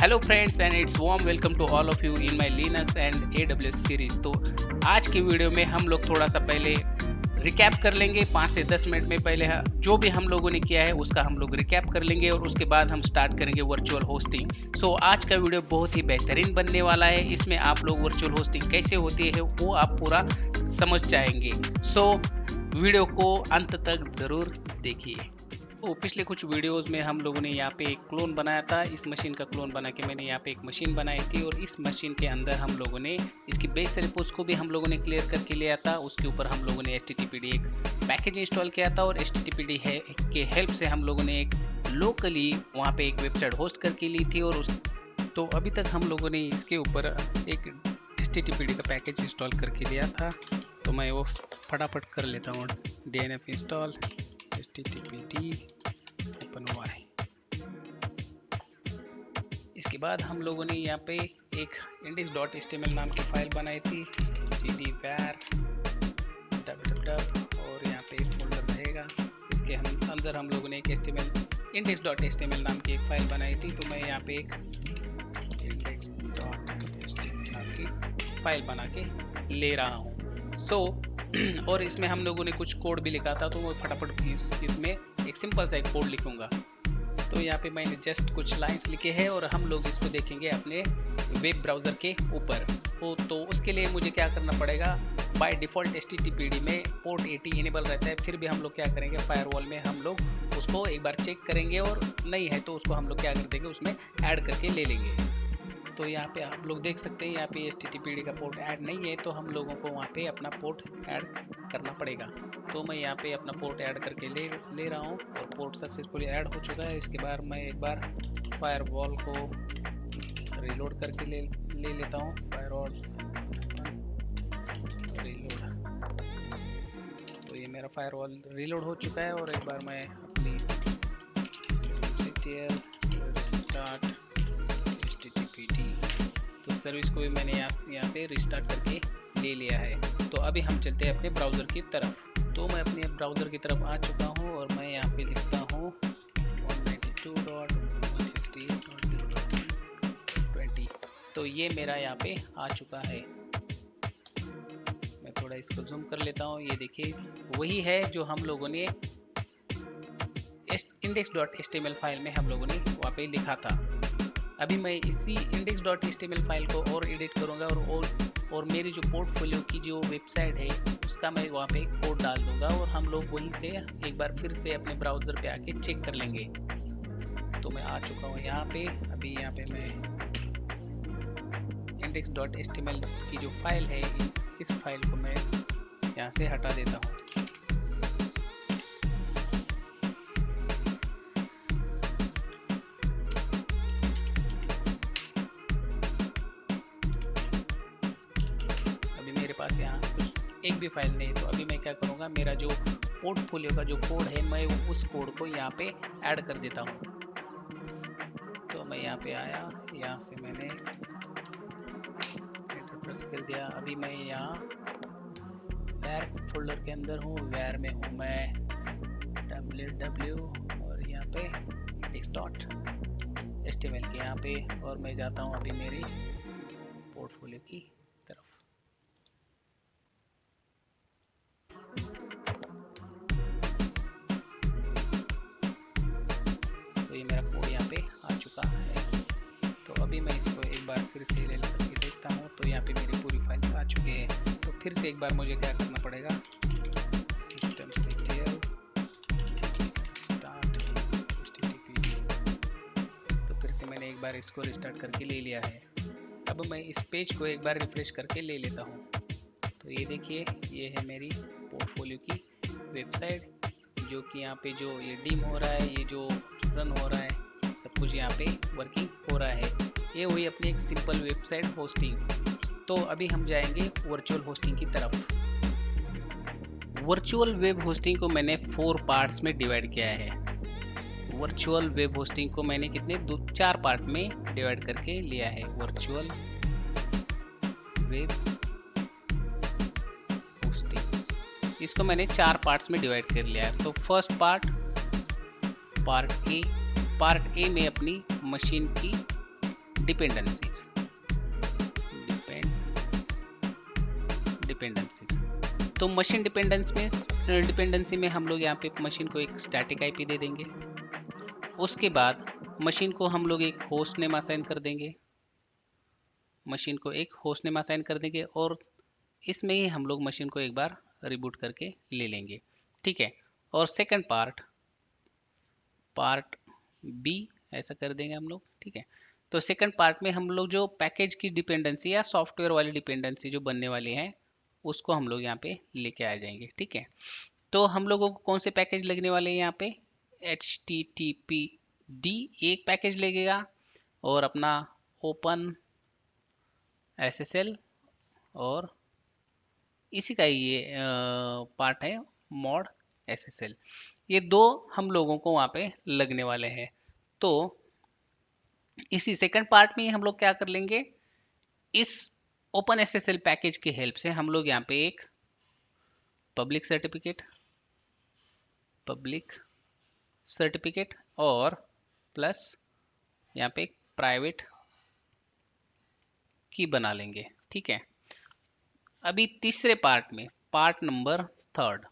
Hello friends and it's warm welcome to all of you in my Linux and AWS series. तो आज की video में हम लोग थोड़ा सा पहले रिकैप कर लेंगे 5 से 10 मिनट में। पहले जो भी हम लोगों ने किया है उसका हम लोग रिकैप कर लेंगे और उसके बाद हम स्टार्ट करेंगे वर्चुअल होस्टिंग। सो आज का वीडियो बहुत ही बेहतरीन बनने वाला है। इसमें आप लोग वर्चुअल होस्टिंग कैसे होती है वो आप पूरा समझ जाएंगे। सो वीडियो को अंत तक ज़रूर देखिए। तो पिछले कुछ वीडियोस में हम लोगों ने यहाँ पे एक क्लोन बनाया था। इस मशीन का क्लोन बना के मैंने यहाँ पे एक मशीन बनाई थी और इस मशीन के अंदर हम लोगों ने इसकी बेस रिपोर्ट्स को भी हम लोगों ने क्लियर करके लिया था। उसके ऊपर हम लोगों ने HTTPD एक पैकेज इंस्टॉल किया था और HTTPD के हेल्प से हम लोगों ने एक लोकली वहाँ पे एक वेबसाइट होस्ट करके ली थी। और तो अभी तक हम लोगों ने इसके ऊपर एक HTTPD का पैकेज इंस्टॉल करके लिया था। तो मैं वो फटाफट कर लेता हूँ। DNF install HTTPD OpenY। इसके बाद हम लोगों ने यहाँ पे एक index.html नाम की फाइल बनाई थी cd var www और यहाँ पे एक फोल्डर रहेगा। इसके अंदर हम लोगों ने एक index.html नाम की एक फाइल बनाई थी। तो मैं यहाँ पे एक index.html नाम की फाइल बना के ले रहा हूँ। और इसमें हम लोगों ने कुछ कोड भी लिखा था। तो मैं फटाफट इसमें एक सिंपल सा एक कोड लिखूंगा। तो यहाँ पे मैंने जस्ट कुछ लाइंस लिखे हैं और हम लोग इसको देखेंगे अपने वेब ब्राउज़र के ऊपर। तो उसके लिए मुझे क्या करना पड़ेगा, बाय डिफ़ॉल्ट HTTPD में पोर्ट 80 इनेबल रहता है। फिर भी हम लोग क्या करेंगे, फायरवॉल में हम लोग उसको एक बार चेक करेंगे और नहीं है तो उसको हम लोग क्या कर देंगे, उसमें ऐड करके ले लेंगे। तो यहाँ पे आप लोग देख सकते हैं यहाँ पे HTTPD का पोर्ट ऐड नहीं है तो हम लोगों को वहाँ पे अपना पोर्ट ऐड करना पड़ेगा। तो मैं यहाँ पे अपना पोर्ट ऐड करके ले रहा हूँ और पोर्ट सक्सेसफुली ऐड हो चुका है। इसके बाद मैं एक बार फायरवॉल को रीलोड करके ले लेता हूँ। Firewall reload. तो ये मेरा फायरवॉल रीलोड हो चुका है और एक बार मैं अपनी रिस्टार्ट तो सर्विस को भी मैंने यहाँ से रिस्टार्ट करके ले लिया है। तो अभी हम चलते हैं अपने ब्राउज़र की तरफ। तो मैं अपने ब्राउज़र की तरफ आ चुका हूँ और मैं यहाँ पे लिखता हूँ 192.168.0.20। तो ये मेरा यहाँ पे आ चुका है। मैं थोड़ा इसको जूम कर लेता हूँ। ये देखिए वही है जो हम लोगों ने index.html फाइल में हम लोगों ने वहाँ पे लिखा था। अभी मैं इसी index.html फाइल को और एडिट करूँगा और मेरी जो पोर्टफोलियो की जो वेबसाइट है उसका मैं वहाँ पे कोड डाल दूँगा और हम लोग वहीं से एक बार फिर से अपने ब्राउज़र पे आके चेक कर लेंगे। तो मैं आ चुका हूँ यहाँ पे। अभी यहाँ पे मैं index.html की जो फाइल है इस फाइल को मैं यहाँ से हटा देता हूँ। पास यहाँ एक भी फाइल नहीं। तो अभी मैं क्या करूँगा, मेरा जो पोर्टफोलियो का जो कोड है मैं उस कोड को यहाँ पे ऐड कर देता हूँ। तो मैं यहाँ पे आया, यहाँ से मैंने एंटर प्रेस कर दिया। अभी मैं यहाँ वैर फोल्डर के अंदर हूँ, वैर में हूँ मैं www और यहाँ पे index.html के यहाँ पे और मैं जाता हूँ अभी मेरी पोर्टफोलियो की तरफ। अभी मैं इसको एक बार फिर से ले करके देखता हूँ। तो यहाँ पे मेरी पूरी फाइल्स आ चुकी है। तो फिर से एक बार मुझे क्या करना पड़ेगा, systemctl start HTTPD। तो फिर से मैंने एक बार इसको रिस्टार्ट करके ले लिया है। अब मैं इस पेज को एक बार रिफ्रेश करके ले लेता हूँ। तो ये देखिए ये है मेरी पोर्टफोलियो की वेबसाइट जो कि यहाँ पे जो ये डीम हो रहा है, ये जो रन हो रहा है, सब कुछ यहाँ पे वर्किंग हो रहा है। ये हुई अपनी एक सिंपल वेबसाइट होस्टिंग। तो अभी हम जाएंगे वर्चुअल होस्टिंग की तरफ। वर्चुअल वेब होस्टिंग को मैंने 4 पार्ट्स में डिवाइड किया है। वर्चुअल वेब होस्टिंग को मैंने 4 पार्ट में डिवाइड करके लिया है। वर्चुअल वेब होस्टिंग इसको मैंने 4 पार्ट्स में डिवाइड कर लिया है। तो फर्स्ट पार्ट ए में अपनी मशीन की डिपेंडेंसीज, डिपेंडेंसीज। तो मशीन डिपेंडेंसी में हम लोग यहाँ पे मशीन को एक स्टैटिक आईपी दे देंगे। उसके बाद मशीन को हम लोग एक होस्ट नेम असाइन कर देंगे, मशीन को एक होस्ट नेम असाइन कर देंगे और इसमें ही हम लोग मशीन को एक बार रिबूट करके ले लेंगे, ठीक है। और सेकंड पार्ट बी ऐसा कर देंगे हम लोग, ठीक है। तो सेकंड पार्ट में हम लोग जो पैकेज की डिपेंडेंसी या सॉफ्टवेयर वाली डिपेंडेंसी जो बनने वाली है उसको हम लोग यहाँ पे लेके आ जाएंगे, ठीक है। तो हम लोगों को कौन से पैकेज लगने वाले हैं यहाँ पे, HTTPD एक पैकेज लगेगा और अपना ओपन SSL और इसी का ये पार्ट है मॉड SSL। ये दो हम लोगों को वहाँ पे लगने वाले हैं। तो इसी सेकंड पार्ट में हम लोग क्या कर लेंगे, इस ओपन SSL पैकेज की हेल्प से हम लोग यहाँ पे एक पब्लिक सर्टिफिकेट और प्लस यहाँ पे एक प्राइवेट की बना लेंगे, ठीक है। अभी तीसरे पार्ट में पार्ट नंबर 3,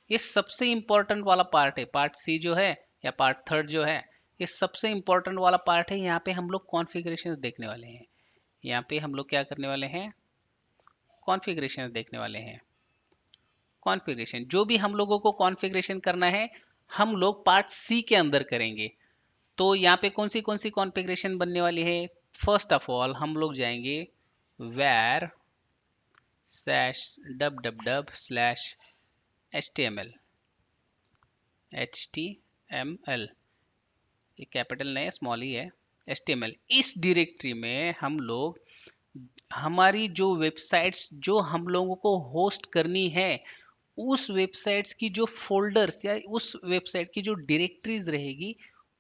ये सबसे इंपॉर्टेंट वाला पार्ट है। पार्ट सी जो है या पार्ट 3 जो है ये सबसे इंपॉर्टेंट वाला पार्ट है। यहाँ पे हम लोग कॉन्फ़िगरेशन देखने वाले हैं। यहाँ पे हम लोग क्या करने वाले हैं, कॉन्फ़िगरेशन देखने वाले हैं। कॉन्फ़िगरेशन जो भी हम लोगों को कॉन्फ़िगरेशन करना है हम लोग पार्ट सी के अंदर करेंगे। तो यहाँ पे कौन सी कॉन्फ़िगरेशन बनने वाली है, फर्स्ट ऑफ ऑल हम लोग जाएंगे var /www/html ये कैपिटल नहीं है स्मॉल ही है, HTML। इस डायरेक्टरी में हम लोग हमारी जो वेबसाइट्स जो हम लोगों को होस्ट करनी है उस वेबसाइट्स की जो फोल्डर्स या उस वेबसाइट की जो डायरेक्टरीज रहेगी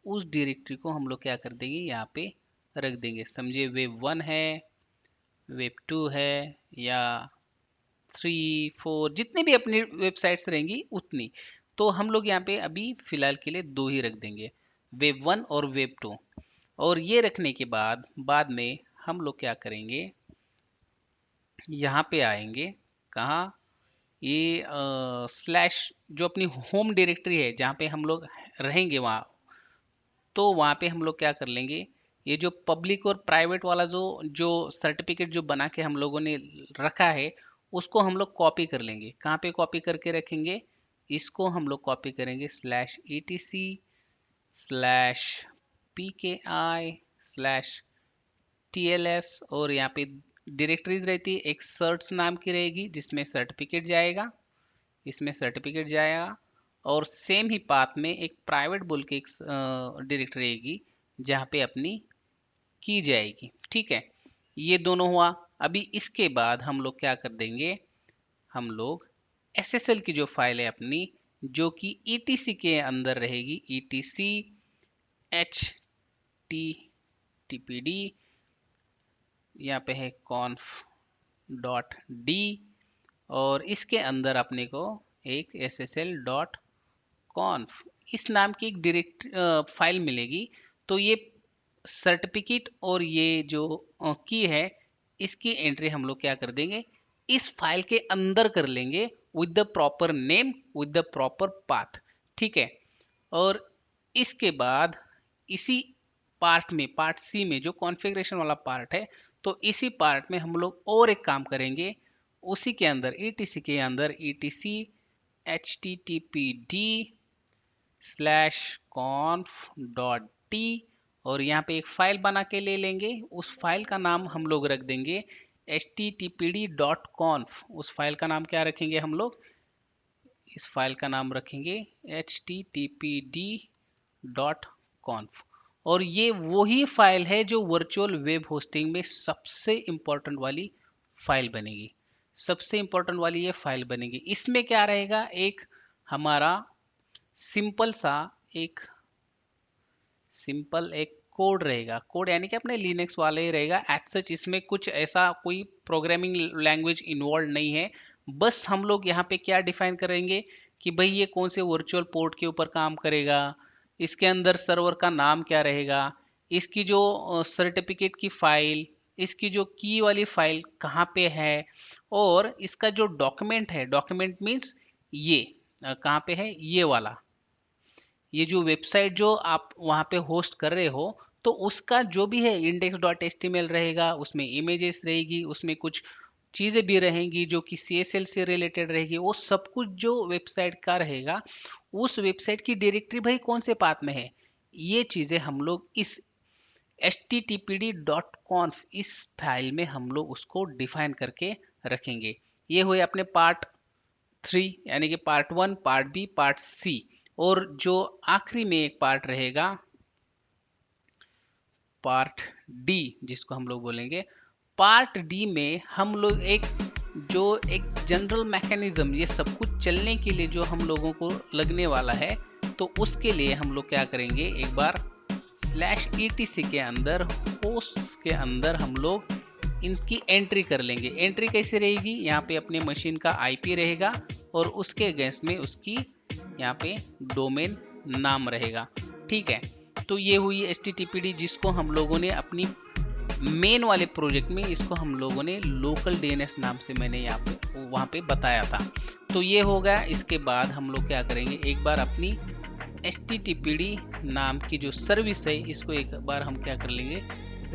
उस डायरेक्टरी को हम लोग क्या कर देंगे यहाँ पे रख देंगे। समझिए वेब 1 है, वेब 2 है या 3, 4 जितनी भी अपनी वेबसाइट्स रहेंगी उतनी। तो हम लोग यहाँ पे अभी फिलहाल के लिए 2 ही रख देंगे, वेब 1 और वेब 2। और ये रखने के बाद में हम लोग क्या करेंगे, यहाँ पे आएंगे कहाँ, ये स्लैश जो अपनी होम डायरेक्टरी है जहाँ पे हम लोग रहेंगे वहाँ, तो वहाँ पे हम लोग क्या कर लेंगे, ये जो पब्लिक और प्राइवेट वाला जो सर्टिफिकेट जो बना के हम लोगों ने रखा है उसको हम लोग कॉपी कर लेंगे। कहाँ पे कॉपी करके रखेंगे, इसको हम लोग कॉपी करेंगे /etc/pki/tls और यहाँ पे डायरेक्टरीज रहती है, एक सर्ट्स नाम की रहेगी जिसमें सर्टिफिकेट जाएगा, इसमें सर्टिफिकेट जाएगा और सेम ही पाथ में एक प्राइवेट बोल के एक डायरेक्टरी रहेगी जहाँ पे अपनी की जाएगी, ठीक है। ये दोनों हुआ। अभी इसके बाद हम लोग क्या कर देंगे, हम लोग SSL की जो फाइल है अपनी जो कि ETC के अंदर रहेगी, ETC HTTPD यहाँ पे है conf.d और इसके अंदर अपने को एक ssl.conf इस नाम की एक डायरेक्ट फाइल मिलेगी। तो ये सर्टिफिकेट और ये जो की है इसकी एंट्री हम लोग क्या कर देंगे, इस फाइल के अंदर कर लेंगे with the proper name with the proper path, ठीक है। और इसके बाद इसी पार्ट में पार्ट सी में जो कॉन्फ़िगरेशन वाला पार्ट है तो इसी पार्ट में हम लोग और एक काम करेंगे, उसी के अंदर ETC के अंदर ETC httpd/conf.t और यहाँ पे एक फाइल बना के ले लेंगे। उस फाइल का नाम हम लोग रख देंगे httpd.conf। उस फाइल का नाम क्या रखेंगे हम लोग, इस फाइल का नाम रखेंगे httpd.conf और ये वही फाइल है जो वर्चुअल वेब होस्टिंग में सबसे इंपॉर्टेंट वाली फाइल बनेगी, सबसे इंपॉर्टेंट वाली ये फाइल बनेगी। इसमें क्या रहेगा, एक हमारा सिंपल एक कोड रहेगा, कोड यानी कि अपने लिनक्स वाले ही रहेगा। एज सच इसमें कुछ ऐसा कोई प्रोग्रामिंग लैंग्वेज इन्वॉल्व नहीं है। बस हम लोग यहाँ पे क्या डिफाइन करेंगे कि भाई ये कौन से वर्चुअल पोर्ट के ऊपर काम करेगा, इसके अंदर सर्वर का नाम क्या रहेगा, इसकी जो सर्टिफिकेट की फाइल, इसकी जो की वाली फाइल कहाँ पे है, और इसका जो डॉक्यूमेंट है, डॉक्यूमेंट मीन्स ये कहाँ पे है, ये वाला, ये जो वेबसाइट जो आप वहाँ पे होस्ट कर रहे हो, तो उसका जो भी है index.html रहेगा, उसमें इमेजेस रहेगी, उसमें कुछ चीज़ें भी रहेंगी जो कि CSL से रिलेटेड रहेगी, वो सब कुछ जो वेबसाइट का रहेगा, उस वेबसाइट की डायरेक्टरी भाई कौन से पाथ में है, ये चीज़ें हम लोग इस httpd.conf इस फाइल में हम लोग उसको डिफाइन करके रखेंगे। ये हुए अपने पार्ट 3, यानी कि part 1, part B, part C. और जो आखिरी में एक पार्ट रहेगा, पार्ट डी, जिसको हम लोग बोलेंगे, पार्ट डी में हम लोग एक जनरल मैकेनिज्म, ये सब कुछ चलने के लिए जो हम लोगों को लगने वाला है, तो उसके लिए हम लोग क्या करेंगे, एक बार /etc के अंदर, होस्ट के अंदर हम लोग इनकी एंट्री कर लेंगे। एंट्री कैसे रहेगी, यहाँ पे अपने मशीन का IP रहेगा और उसके अगेंस्ट में उसकी यहाँ पे डोमेन नाम रहेगा। ठीक है, तो ये हुई HTTPD, जिसको हम लोगों ने अपनी मेन वाले प्रोजेक्ट में, इसको हम लोगों ने लोकल DNS नाम से मैंने यहाँ पे वहाँ पे बताया था। तो ये हो गया। इसके बाद हम लोग क्या करेंगे, एक बार अपनी HTTPD नाम की जो सर्विस है, इसको एक बार हम क्या कर लेंगे,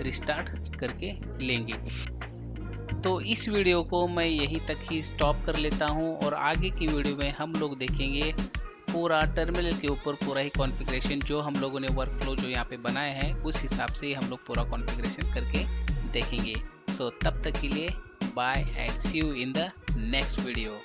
रिस्टार्ट करके लेंगे। तो इस वीडियो को मैं यहीं तक ही स्टॉप कर लेता हूं, और आगे की वीडियो में हम लोग देखेंगे पूरा टर्मिनल के ऊपर पूरा ही कॉन्फ़िगरेशन, जो हम लोगों ने वर्कफ्लो जो यहाँ पे बनाया है उस हिसाब से हम लोग पूरा कॉन्फ़िगरेशन करके देखेंगे। सो तब तक के लिए bye and see you in the next video.